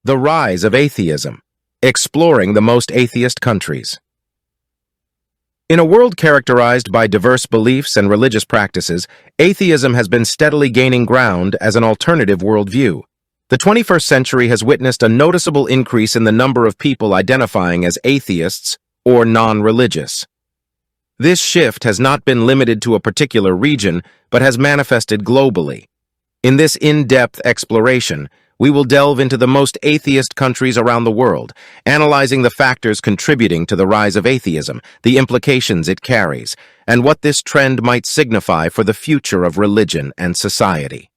The rise of atheism, exploring the most atheist countries. In a world characterized by diverse beliefs and religious practices, atheism has been steadily gaining ground as an alternative worldview. The 21st century has witnessed a noticeable increase in the number of people identifying as atheists or non-religious. This shift has not been limited to a particular region, but has manifested globally. In this in-depth exploration, we will delve into the most atheist countries around the world, analyzing the factors contributing to the rise of atheism, the implications it carries, and what this trend might signify for the future of religion and society.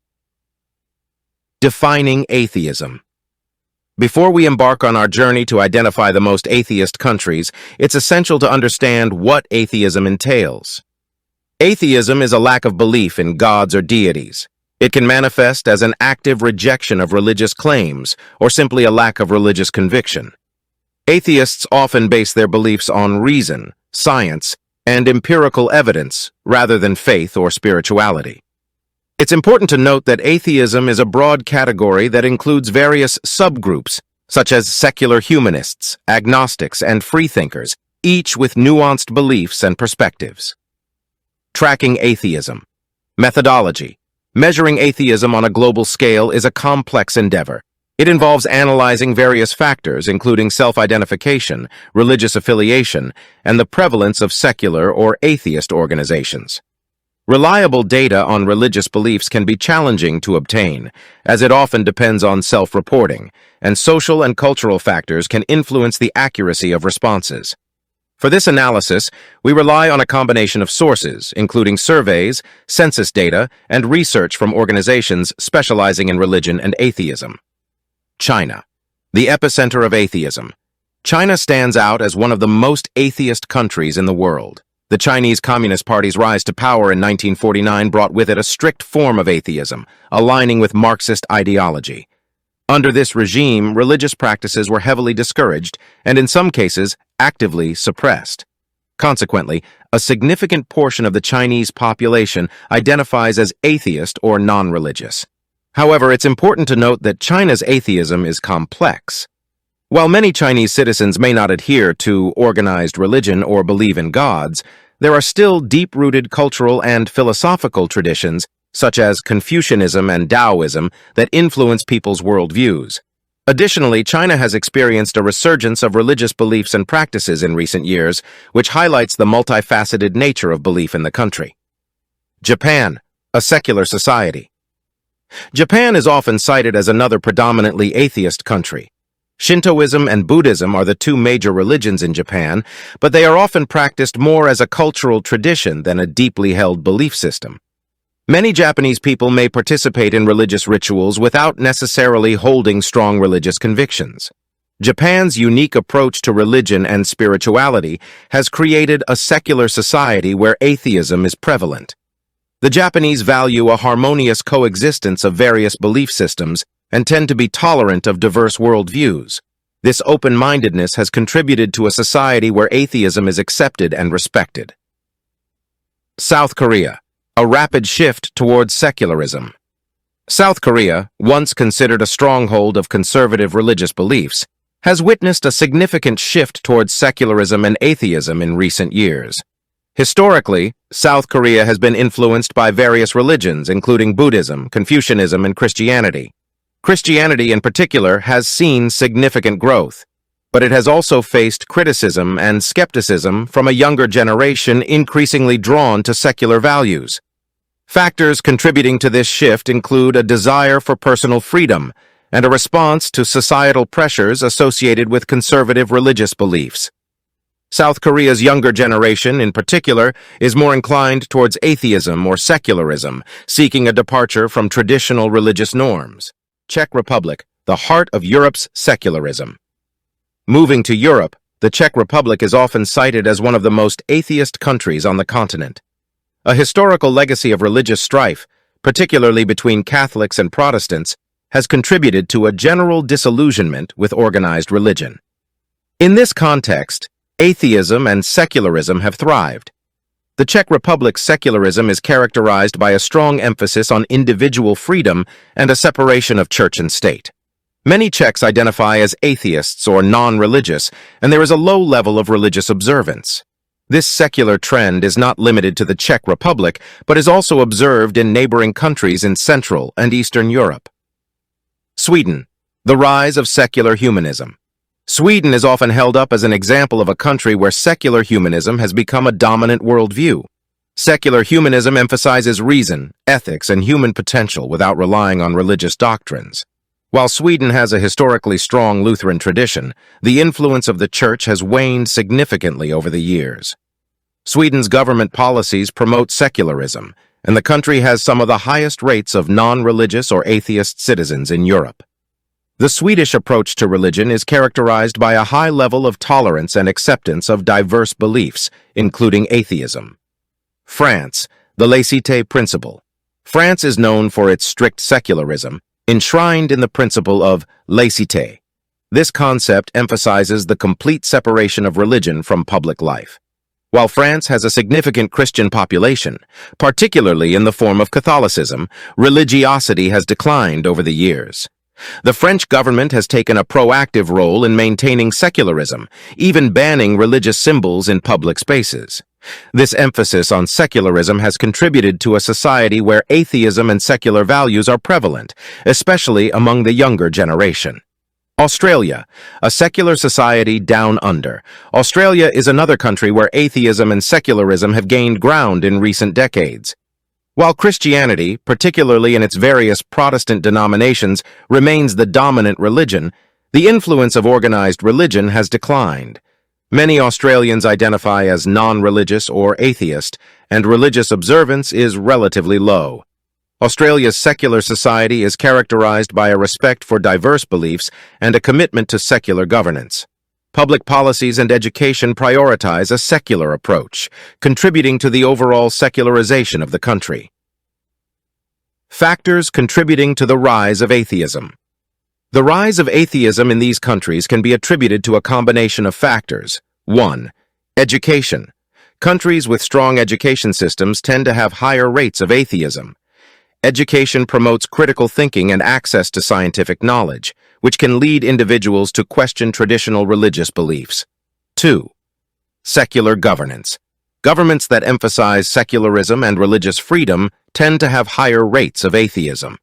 Defining atheism. Before we embark on our journey to identify the most atheist countries, it's essential to understand what atheism entails. Atheism is a lack of belief in gods or deities. It can manifest as an active rejection of religious claims or simply a lack of religious conviction. Atheists often base their beliefs on reason, science, and empirical evidence rather than faith or spirituality. It's important to note that atheism is a broad category that includes various subgroups, such as secular humanists, agnostics, and freethinkers, each with nuanced beliefs and perspectives. Tracking atheism. Methodology. Measuring atheism on a global scale is a complex endeavor. It involves analyzing various factors, including self-identification, religious affiliation, and the prevalence of secular or atheist organizations. Reliable data on religious beliefs can be challenging to obtain, as it often depends on self-reporting, and social and cultural factors can influence the accuracy of responses. For this analysis, we rely on a combination of sources, including surveys, census data, and research from organizations specializing in religion and atheism. China, the epicenter of atheism. China stands out as one of the most atheist countries in the world. The Chinese Communist Party's rise to power in 1949 brought with it a strict form of atheism, aligning with Marxist ideology. Under this regime, religious practices were heavily discouraged and, in some cases, actively suppressed. Consequently, a significant portion of the Chinese population identifies as atheist or non-religious. However, it's important to note that China's atheism is complex. While many Chinese citizens may not adhere to organized religion or believe in gods, there are still deep-rooted cultural and philosophical traditions such as Confucianism and Taoism, that influence people's worldviews. Additionally, China has experienced a resurgence of religious beliefs and practices in recent years, which highlights the multifaceted nature of belief in the country. Japan, a secular society. Japan is often cited as another predominantly atheist country. Shintoism and Buddhism are the two major religions in Japan, but they are often practiced more as a cultural tradition than a deeply held belief system. Many Japanese people may participate in religious rituals without necessarily holding strong religious convictions. Japan's unique approach to religion and spirituality has created a secular society where atheism is prevalent. The Japanese value a harmonious coexistence of various belief systems and tend to be tolerant of diverse worldviews. This open-mindedness has contributed to a society where atheism is accepted and respected. South Korea. A rapid shift towards secularism. South Korea, once considered a stronghold of conservative religious beliefs, has witnessed a significant shift towards secularism and atheism in recent years. Historically, South Korea has been influenced by various religions, including Buddhism, Confucianism, and Christianity. Christianity, in particular, has seen significant growth, but it has also faced criticism and skepticism from a younger generation increasingly drawn to secular values. Factors contributing to this shift include a desire for personal freedom and a response to societal pressures associated with conservative religious beliefs. South Korea's younger generation, in particular, is more inclined towards atheism or secularism, seeking a departure from traditional religious norms. Czech Republic, the heart of Europe's secularism. Moving to Europe, the Czech Republic is often cited as one of the most atheist countries on the continent. A historical legacy of religious strife, particularly between Catholics and Protestants, has contributed to a general disillusionment with organized religion. In this context, atheism and secularism have thrived. The Czech Republic's secularism is characterized by a strong emphasis on individual freedom and a separation of church and state. Many Czechs identify as atheists or non-religious, and there is a low level of religious observance. This secular trend is not limited to the Czech Republic, but is also observed in neighboring countries in Central and Eastern Europe. Sweden, the rise of secular humanism. Sweden is often held up as an example of a country where secular humanism has become a dominant worldview. Secular humanism emphasizes reason, ethics, and human potential without relying on religious doctrines. While Sweden has a historically strong Lutheran tradition, the influence of the Church has waned significantly over the years. Sweden's government policies promote secularism, and the country has some of the highest rates of non-religious or atheist citizens in Europe. The Swedish approach to religion is characterized by a high level of tolerance and acceptance of diverse beliefs, including atheism. France, the laïcité principle. France is known for its strict secularism, enshrined in the principle of laïcité. This concept emphasizes the complete separation of religion from public life. While France has a significant Christian population, particularly in the form of Catholicism, religiosity has declined over the years. The French government has taken a proactive role in maintaining secularism, even banning religious symbols in public spaces. This emphasis on secularism has contributed to a society where atheism and secular values are prevalent, especially among the younger generation. Australia, a secular society down under. Australia is another country where atheism and secularism have gained ground in recent decades. While Christianity, particularly in its various Protestant denominations, remains the dominant religion, the influence of organized religion has declined. Many Australians identify as non-religious or atheist, and religious observance is relatively low. Australia's secular society is characterized by a respect for diverse beliefs and a commitment to secular governance. Public policies and education prioritize a secular approach, contributing to the overall secularization of the country. Factors contributing to the rise of atheism. The rise of atheism in these countries can be attributed to a combination of factors. 1. Education. Countries with strong education systems tend to have higher rates of atheism. Education promotes critical thinking and access to scientific knowledge, which can lead individuals to question traditional religious beliefs. 2. Secular governance. Governments that emphasize secularism and religious freedom tend to have higher rates of atheism.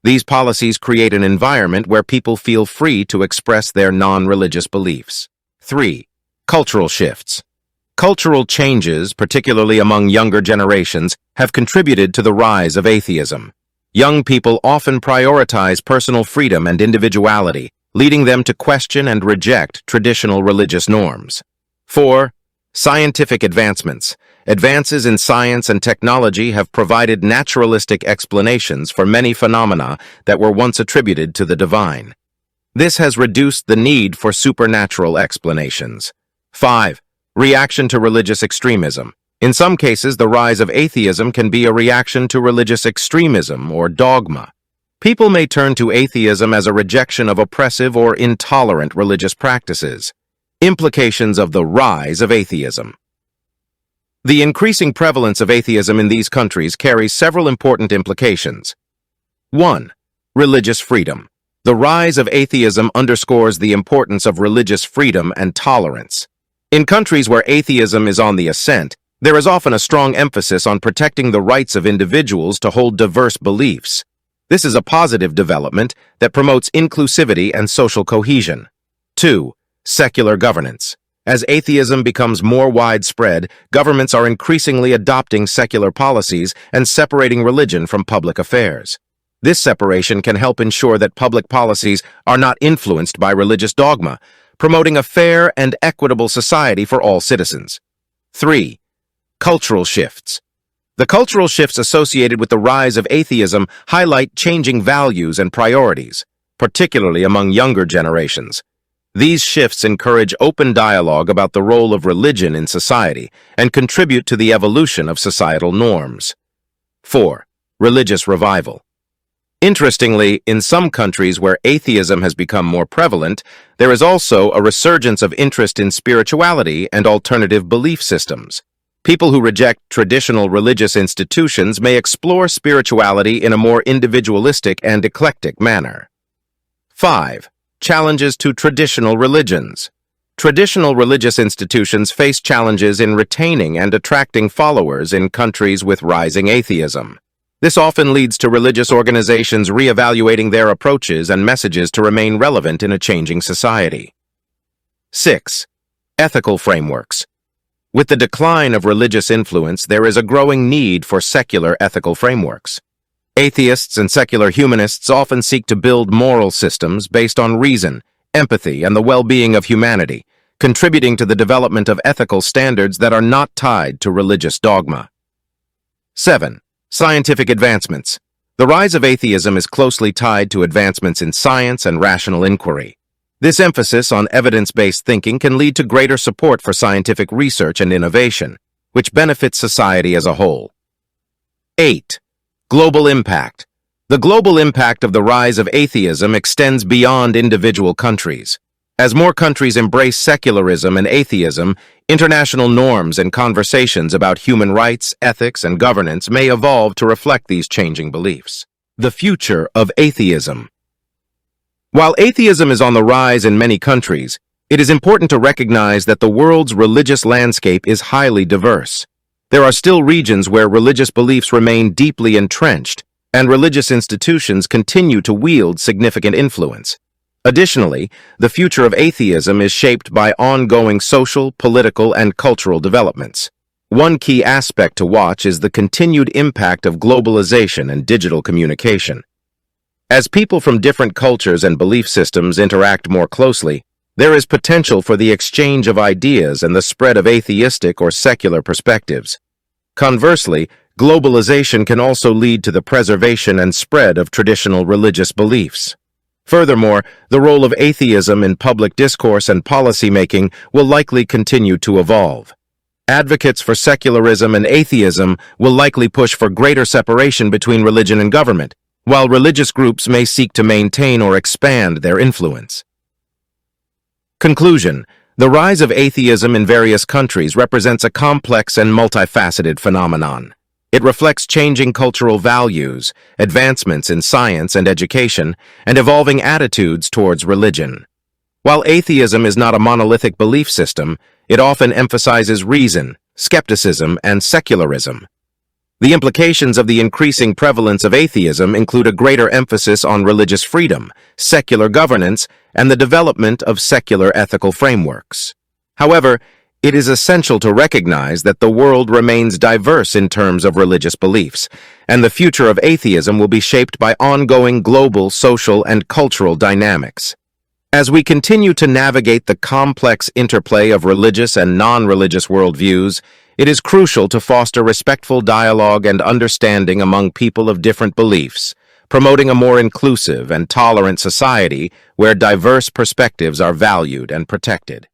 These policies create an environment where people feel free to express their non-religious beliefs. 3. Cultural shifts. Cultural changes, particularly among younger generations, have contributed to the rise of atheism. Young people often prioritize personal freedom and individuality, leading them to question and reject traditional religious norms. 4. Scientific advancements. Advances in science and technology have provided naturalistic explanations for many phenomena that were once attributed to the divine. This has reduced the need for supernatural explanations. 5. Reaction to religious extremism. In some cases, the rise of atheism can be a reaction to religious extremism or dogma. People may turn to atheism as a rejection of oppressive or intolerant religious practices. Implications of the rise of atheism. The increasing prevalence of atheism in these countries carries several important implications. 1. Religious freedom. The rise of atheism underscores the importance of religious freedom and tolerance. In countries where atheism is on the ascent, there is often a strong emphasis on protecting the rights of individuals to hold diverse beliefs. This is a positive development that promotes inclusivity and social cohesion. 2. Secular governance. As atheism becomes more widespread, governments are increasingly adopting secular policies and separating religion from public affairs. This separation can help ensure that public policies are not influenced by religious dogma, promoting a fair and equitable society for all citizens. 3. Cultural shifts. The cultural shifts associated with the rise of atheism highlight changing values and priorities, particularly among younger generations. These shifts encourage open dialogue about the role of religion in society and contribute to the evolution of societal norms. 4. Religious revival. Interestingly, in some countries where atheism has become more prevalent, there is also a resurgence of interest in spirituality and alternative belief systems. People who reject traditional religious institutions may explore spirituality in a more individualistic and eclectic manner. 5. Challenges to traditional religions. Traditional religious institutions face challenges in retaining and attracting followers in countries with rising atheism. This often leads to religious organizations reevaluating their approaches and messages to remain relevant in a changing society. 6. Ethical frameworks. With the decline of religious influence, there is a growing need for secular ethical frameworks. Atheists and secular humanists often seek to build moral systems based on reason, empathy, and the well-being of humanity, contributing to the development of ethical standards that are not tied to religious dogma. 7. Scientific advancements. The rise of atheism is closely tied to advancements in science and rational inquiry. This emphasis on evidence-based thinking can lead to greater support for scientific research and innovation, which benefits society as a whole. 8. Global impact. The global impact of the rise of atheism extends beyond individual countries. As more countries embrace secularism and atheism, international norms and conversations about human rights, ethics, and governance may evolve to reflect these changing beliefs. The future of atheism. While atheism is on the rise in many countries, it is important to recognize that the world's religious landscape is highly diverse. There are still regions where religious beliefs remain deeply entrenched, and religious institutions continue to wield significant influence. Additionally, the future of atheism is shaped by ongoing social, political, and cultural developments. One key aspect to watch is the continued impact of globalization and digital communication. As people from different cultures and belief systems interact more closely, there is potential for the exchange of ideas and the spread of atheistic or secular perspectives. Conversely, globalization can also lead to the preservation and spread of traditional religious beliefs. Furthermore, the role of atheism in public discourse and policymaking will likely continue to evolve. Advocates for secularism and atheism will likely push for greater separation between religion and government, while religious groups may seek to maintain or expand their influence. Conclusion: the rise of atheism in various countries represents a complex and multifaceted phenomenon. It reflects changing cultural values, advancements in science and education, and evolving attitudes towards religion. While atheism is not a monolithic belief system, it often emphasizes reason, skepticism, and secularism. The implications of the increasing prevalence of atheism include a greater emphasis on religious freedom, secular governance, and the development of secular ethical frameworks. However, it is essential to recognize that the world remains diverse in terms of religious beliefs, and the future of atheism will be shaped by ongoing global, social, and cultural dynamics. As we continue to navigate the complex interplay of religious and non-religious worldviews, it is crucial to foster respectful dialogue and understanding among people of different beliefs, promoting a more inclusive and tolerant society where diverse perspectives are valued and protected.